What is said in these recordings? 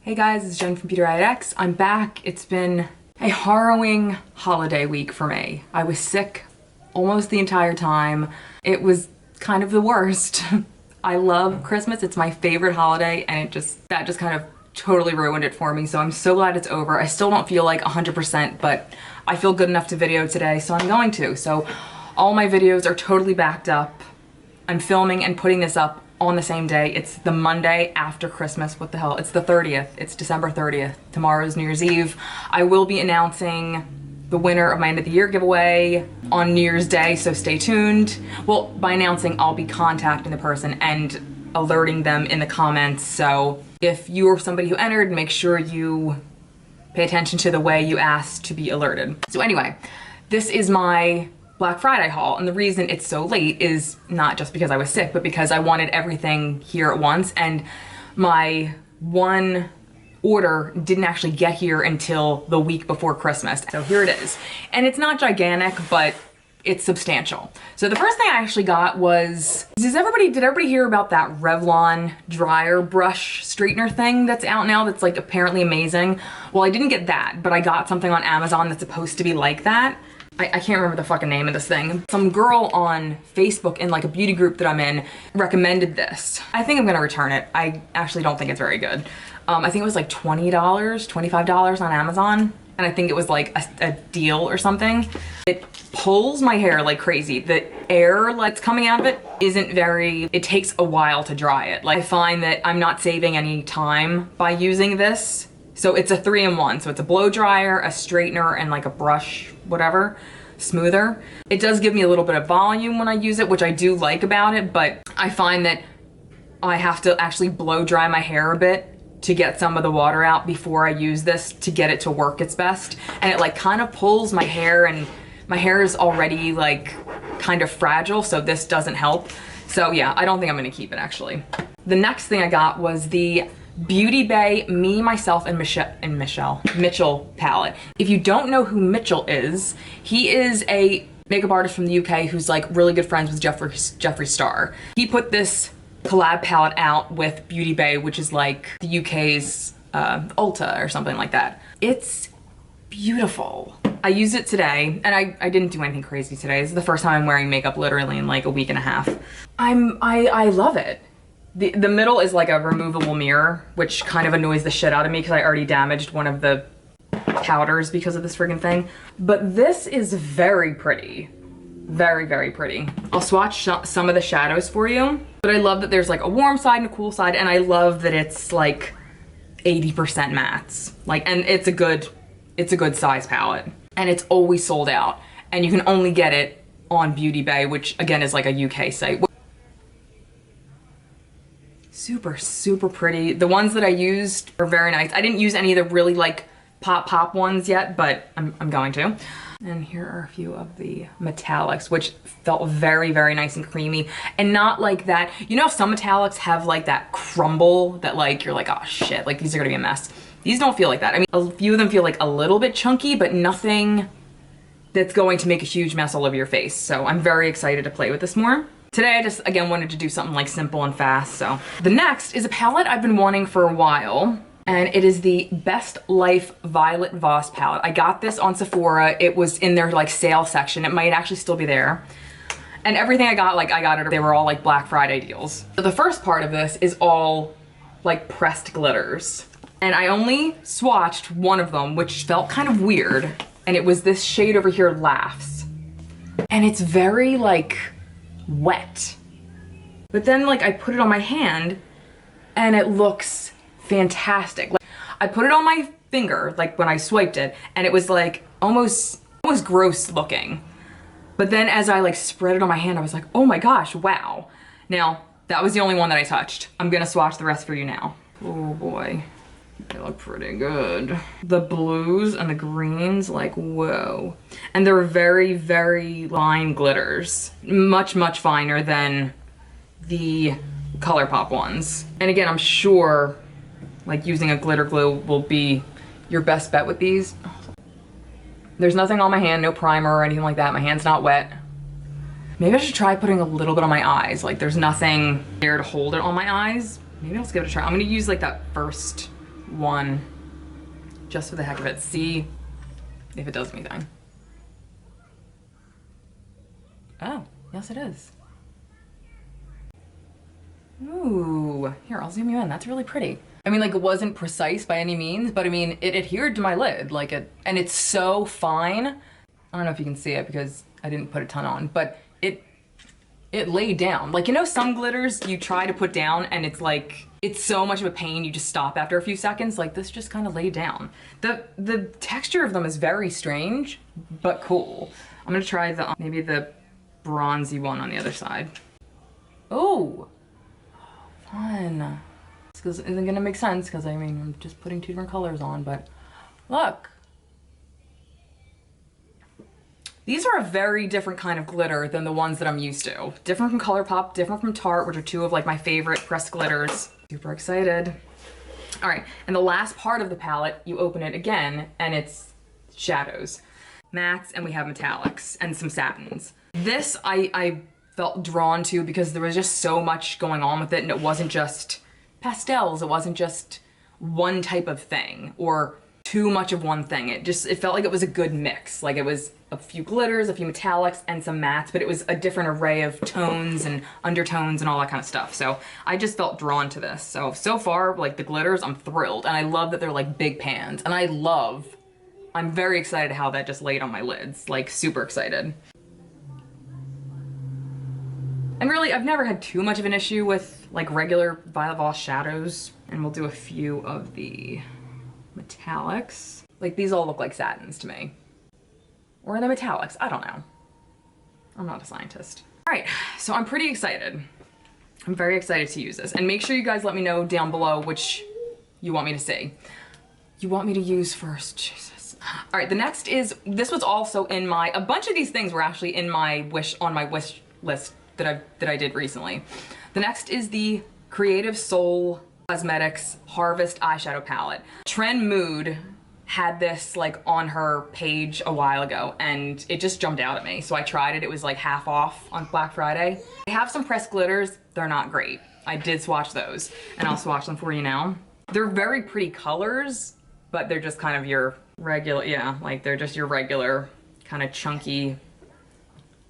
Hey guys, it's Jen from beautyriotx. I'm back. It's been a harrowing holiday week for me. I was sick almost the entire time. It was kind of the worst. I love Christmas. It's my favorite holiday, and that just kind of totally ruined it for me. So I'm so glad it's over. I still don't feel like 100%, but I feel good enough to video today, so I'm going to. So all my videos are totally backed up. I'm filming and putting this up on the same day. It's the Monday after Christmas. What the hell? It's the 30th. It's December 30th. Tomorrow's New Year's Eve. I will be announcing the winner of my end of the year giveaway on New Year's Day, so stay tuned. Well, by announcing, I'll be contacting the person and alerting them in the comments. So if you are somebody who entered, make sure you pay attention to the way you asked to be alerted. So anyway, this is my Black Friday haul, and the reason it's so late is not just because I was sick, but because I wanted everything here at once, and my one order didn't actually get here until the week before Christmas. So here it is. And it's not gigantic, but it's substantial. So the first thing I actually got was, did everybody hear about that Revlon dryer brush straightener thing that's out now that's like apparently amazing? Well, I didn't get that, but I got something on Amazon that's supposed to be like that. I can't remember the fucking name of this thing. Some girl on Facebook in like a beauty group that I'm in recommended this. I think I'm gonna return it. I actually don't think it's very good. I think it was like $20, $25 on Amazon. And I think it was like a deal or something. It pulls my hair like crazy. The air that's coming out of it isn't very, it takes a while to dry it. Like I find that I'm not saving any time by using this. So it's a 3-in-1. So it's a blow dryer, a straightener, and like a brush, whatever, smoother. It does give me a little bit of volume when I use it, which I do like about it, but I find that I have to actually blow dry my hair a bit to get some of the water out before I use this to get it to work its best. And it like kind of pulls my hair, and my hair is already like kind of fragile, so this doesn't help. So yeah, I don't think I'm gonna keep it actually. The next thing I got was the Beautybay Me, Myself, and Mitchell palette. If you don't know who Mitchell is, he is a makeup artist from the UK who's like really good friends with Jeffree Star. He put this collab palette out with Beautybay, which is like the UK's Ulta or something like that. It's beautiful. I used it today, and I didn't do anything crazy today. This is the first time I'm wearing makeup literally in like a week and a half. I love it. The middle is like a removable mirror, which kind of annoys the shit out of me because I already damaged one of the powders because of this friggin' thing. But this is very pretty. Very, very pretty. I'll swatch some of the shadows for you, but I love that there's like a warm side and a cool side, and I love that it's like 80% mattes. Like, and it's a good size palette, and it's always sold out, and you can only get it on Beautybay, which again is like a UK site. Super, super pretty. The ones that I used are very nice. I didn't use any of the really like pop ones yet, but I'm going to. And here are a few of the metallics, which felt very, very nice and creamy, and not like that. You know, some metallics have like that crumble that like, you're like, oh shit, like these are gonna be a mess. These don't feel like that. I mean, a few of them feel like a little bit chunky, but nothing that's going to make a huge mess all over your face. So I'm very excited to play with this more. Today I just, again, wanted to do something like simple and fast, so. The next is a palette I've been wanting for a while, and it is the Best Life Violet Voss palette. I got this on Sephora. It was in their like sale section. It might actually still be there. And everything I got, they were all like Black Friday deals. So the first part of this is all like pressed glitters. And I only swatched one of them, which felt kind of weird. And it was this shade over here, Laughs. And it's very like wet. But then like I put it on my hand and it looks fantastic. Like, I put it on my finger, like when I swiped it, and it was like almost gross looking. But then as I like spread it on my hand, I was like, oh my gosh, wow. Now, that was the only one that I touched. I'm gonna swatch the rest for you now. Oh boy, they look pretty good. The blues and the greens, like, whoa. And they're very, very fine glitters. Much, much finer than the ColourPop ones. And again, I'm sure like using a glitter glue will be your best bet with these. There's nothing on my hand, no primer or anything like that. My hand's not wet. Maybe I should try putting a little bit on my eyes. Like there's nothing there to hold it on my eyes. Maybe I'll just give it a try. I'm gonna use like that first one just for the heck of it. See if it does anything. Oh, yes it is. Ooh, here, I'll zoom you in. That's really pretty. I mean, like, it wasn't precise by any means, but I mean, it adhered to my lid, like and it's so fine. I don't know if you can see it because I didn't put a ton on, but it laid down. Like, you know, some glitters you try to put down and it's like, it's so much of a pain, you just stop after a few seconds. Like, this just kind of laid down. The texture of them is very strange, but cool. I'm gonna try maybe the bronzy one on the other side. Oh, fun. This isn't gonna make sense because I mean, I'm just putting two different colors on, but look. These are a very different kind of glitter than the ones that I'm used to. Different from ColourPop, different from Tarte, which are two of like my favorite pressed glitters. Super excited. All right, and the last part of the palette, you open it again and it's shadows. Mattes, and we have metallics and some satins. This I felt drawn to because there was just so much going on with it, and it wasn't just pastels, it wasn't just one type of thing or too much of one thing. It felt like it was a good mix. Like, it was a few glitters, a few metallics, and some mattes, but it was a different array of tones and undertones and all that kind of stuff. So I just felt drawn to this. So far, like, the glitters, I'm thrilled. And I love that they're like big pans. And I'm very excited how that just laid on my lids. Like, super excited. And really, I've never had too much of an issue with like regular Violet Voss shadows. And we'll do a few of the metallics. Like, these all look like satins to me. Or are they metallics? I don't know. I'm not a scientist. All right, so I'm pretty excited. I'm very excited to use this. And make sure you guys let me know down below which you want me to see. You want me to use first, Jesus. All right, the next is, this was also in a bunch of these things were actually in my wish list that I did recently. The next is the Creative Soul Cosmetics Harvest Eyeshadow Palette. Trend Mood had this like on her page a while ago and it just jumped out at me. So I tried it. It was like half off on Black Friday. I have some pressed glitters. They're not great. I did swatch those and I'll swatch them for you now. They're very pretty colors, but they're just kind of your regular, yeah, like they're just your regular kind of chunky,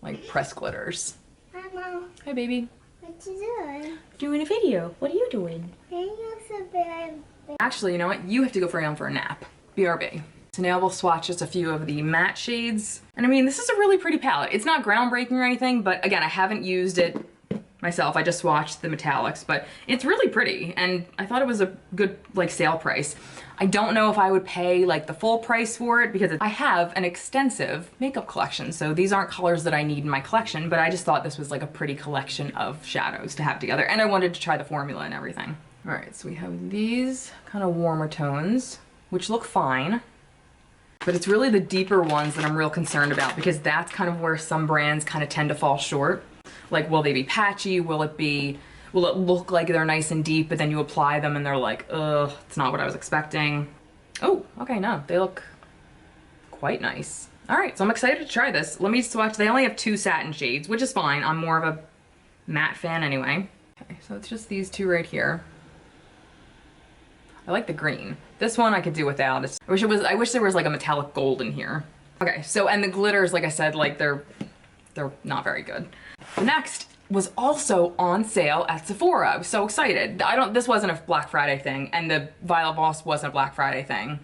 like pressed glitters. Hi, Mom. Hi, baby. What you doing? Doing a video. What are you doing? Actually, you know what? You have to go for a nap. BRB. So now we'll swatch just a few of the matte shades. And I mean, this is a really pretty palette. It's not groundbreaking or anything, but again, I haven't used it myself. I just swatched the metallics, but it's really pretty. And I thought it was a good like sale price. I don't know if I would pay like the full price for it because I have an extensive makeup collection. So these aren't colors that I need in my collection, but I just thought this was like a pretty collection of shadows to have together. And I wanted to try the formula and everything. All right, so we have these kind of warmer tones, which look fine, but it's really the deeper ones that I'm real concerned about because that's kind of where some brands kind of tend to fall short. Like, will they be patchy? Will it look like they're nice and deep, but then you apply them and they're like, ugh, it's not what I was expecting. Oh, okay, no, they look quite nice. All right, so I'm excited to try this. Let me swatch. They only have 2 satin shades, which is fine. I'm more of a matte fan anyway. Okay, so it's just these 2 right here. I like the green. This one I could do without. I wish there was like a metallic gold in here. Okay, so, and the glitters, like I said, like they're not very good. The next was also on sale at Sephora. I was so excited. This wasn't a Black Friday thing, and the Violet Voss wasn't a Black Friday thing.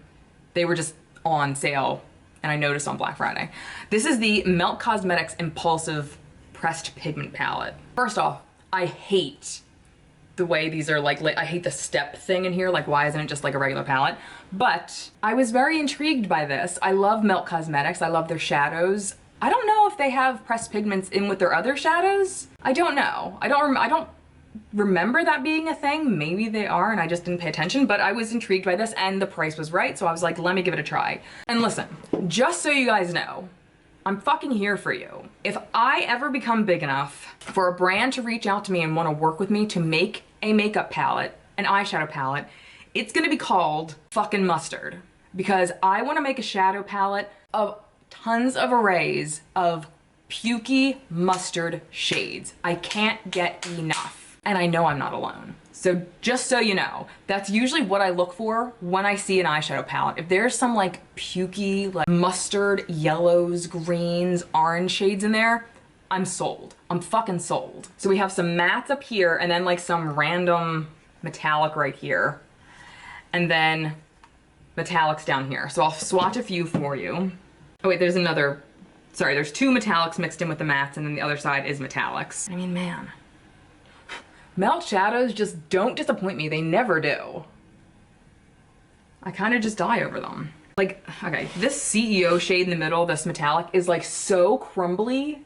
They were just on sale, and I noticed on Black Friday. This is the Melt Cosmetics Impulsive Pressed Pigment Palette. First off, I hate the way these are like, I hate the step thing in here. Like, why isn't it just like a regular palette? But I was very intrigued by this. I love Melt Cosmetics. I love their shadows. I don't know if they have pressed pigments in with their other shadows. I don't know. I don't remember that being a thing. Maybe they are and I just didn't pay attention, but I was intrigued by this and the price was right. So I was like, let me give it a try. And listen, just so you guys know, I'm fucking here for you. If I ever become big enough for a brand to reach out to me and want to work with me to make a makeup palette, an eyeshadow palette, it's gonna be called fucking mustard, because I want to make a shadow palette of tons of arrays of pukey mustard shades. I can't get enough. And I know I'm not alone. So just so you know, that's usually what I look for when I see an eyeshadow palette. If there's some like pukey, like mustard, yellows, greens, orange shades in there, I'm sold. I'm fucking sold. So we have some mattes up here and then like some random metallic right here. And then metallics down here. So I'll swatch a few for you. Oh wait, there's another, sorry, there's two metallics mixed in with the mattes and then the other side is metallics. I mean, man. Melt shadows just don't disappoint me. They never do. I kind of just die over them. Like, okay, this CEO shade in the middle, this metallic, is like so crumbly.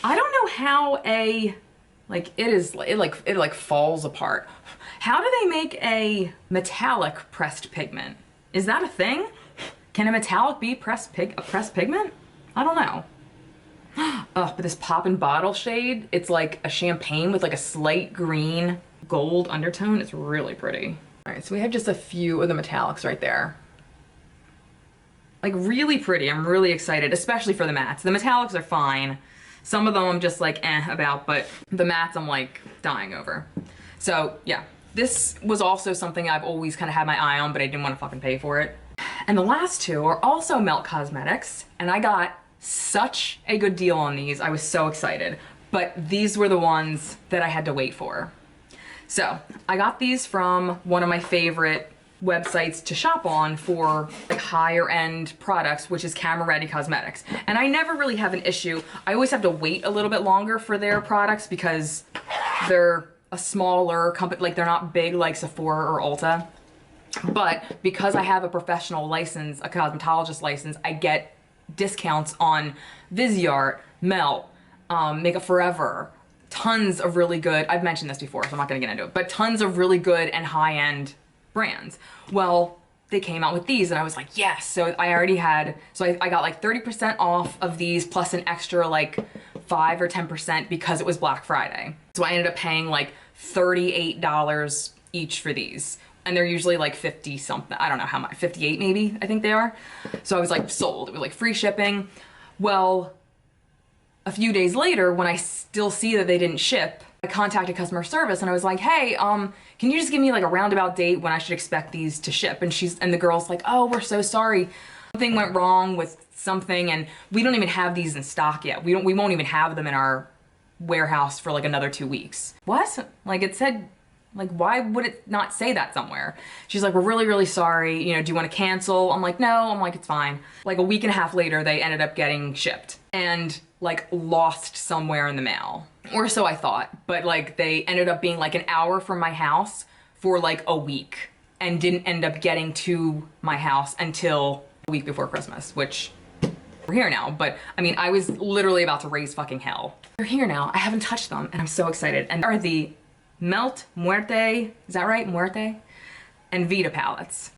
I don't know how it like falls apart. How do they make a metallic pressed pigment? Is that a thing? Can a metallic be a pressed pigment? I don't know. But this Poppin' Bottle shade, it's like a champagne with like a slight green gold undertone. It's really pretty. All right, so we have just a few of the metallics right there. Like really pretty. I'm really excited, especially for the mattes. The metallics are fine. Some of them I'm just like about, but the mattes I'm like dying over. So yeah, this was also something I've always kind of had my eye on, but I didn't want to fucking pay for it. And the last two are also Melt Cosmetics, and I got such a good deal on these. I was so excited, but these were the ones that I had to wait for. So I got these from one of my favorite websites to shop on for like higher end products, which is Camera Ready Cosmetics. And I never really have an issue. I always have to wait a little bit longer for their products because they're a smaller company, like they're not big like Sephora or Ulta. But because I have a professional license, a cosmetologist license, I get discounts on Viseart, Melt, Makeup Forever, tons of really good, I've mentioned this before, so I'm not gonna get into it, but tons of really good and high-end brands. Well, they came out with these and I was like, yes. So I already had, so I got like 30% off of these plus an extra like 5 or 10% because it was Black Friday. So I ended up paying like $38 each for these. And they're usually like 50 something, I don't know how much, 58 maybe, I think they are. So I was like sold, it was like free shipping. Well, a few days later when I still see that they didn't ship, I contacted customer service and I was like, hey, can you just give me like a roundabout date when I should expect these to ship? And the girl's like, oh, we're so sorry. Something went wrong with something and we don't even have these in stock yet. We won't even have them in our warehouse for like another 2 weeks. What? Like it said, like, why would it not say that somewhere? She's like, we're really, really sorry. You know, do you want to cancel? I'm like, no. I'm like, it's fine. Like a week and a half later, they ended up getting shipped and like lost somewhere in the mail. Or so I thought. But like they ended up being like an hour from my house for like a week and didn't end up getting to my house until a week before Christmas, which we're here now. But I mean, I was literally about to raise fucking hell. They're here now. I haven't touched them and I'm so excited. And they are the Melt, Muerte, is that right? Muerte? And Vita palettes.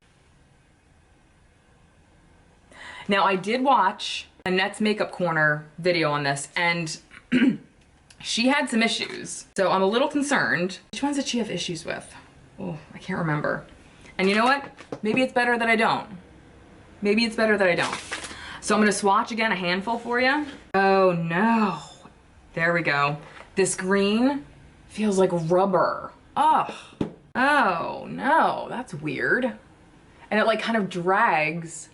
Now I did watch Annette's Makeup Corner video on this and she had some issues. So I'm a little concerned. Which ones did she have issues with? Oh, I can't remember. And you know what? Maybe it's better that I don't. Maybe it's better that I don't. So I'm gonna swatch again a handful for you. Oh no. There we go. This green feels like rubber. Oh, oh no, that's weird. And it like kind of drags.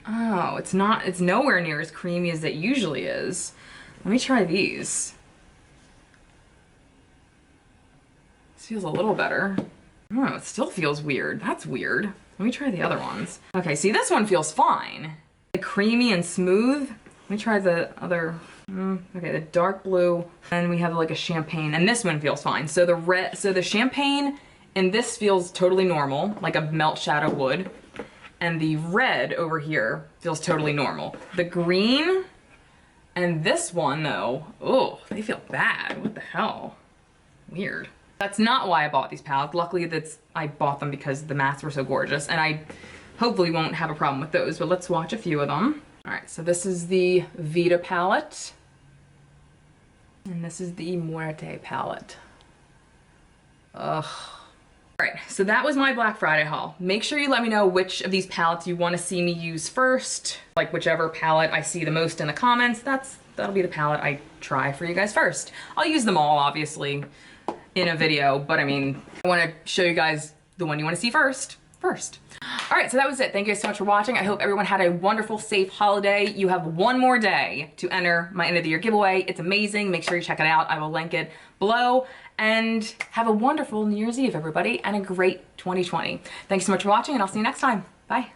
Oh, it's nowhere near as creamy as it usually is. Let me try these. This feels a little better. Oh, it still feels weird. That's weird. Let me try the other ones. Okay, see this one feels fine. Like creamy and smooth. Let me try the other. Okay, the dark blue, and we have like a champagne, and this one feels fine. So the champagne and this feels totally normal, like a melt shadow would, and the red over here feels totally normal. The green and this one though, oh, they feel bad. What the hell? Weird. That's not why I bought these palettes. Luckily I bought them because the mattes were so gorgeous, and I hopefully won't have a problem with those, but let's watch a few of them. All right, so this is the Vita palette. And this is the Muerte palette. Ugh. All right, so that was my Black Friday haul. Make sure you let me know which of these palettes you want to see me use first. Like whichever palette I see the most in the comments, that'll be the palette I try for you guys first. I'll use them all, obviously. in a video, but I mean, I want to show you guys the one you want to see first. All right, so that was it. Thank you guys so much for watching. I hope everyone had a wonderful, safe holiday. You have one more day to enter my end of the year giveaway. It's amazing. Make sure you check it out. I will link it below. And have a wonderful New Year's Eve, everybody, and a great 2020. Thanks so much for watching, and I'll see you next time. Bye.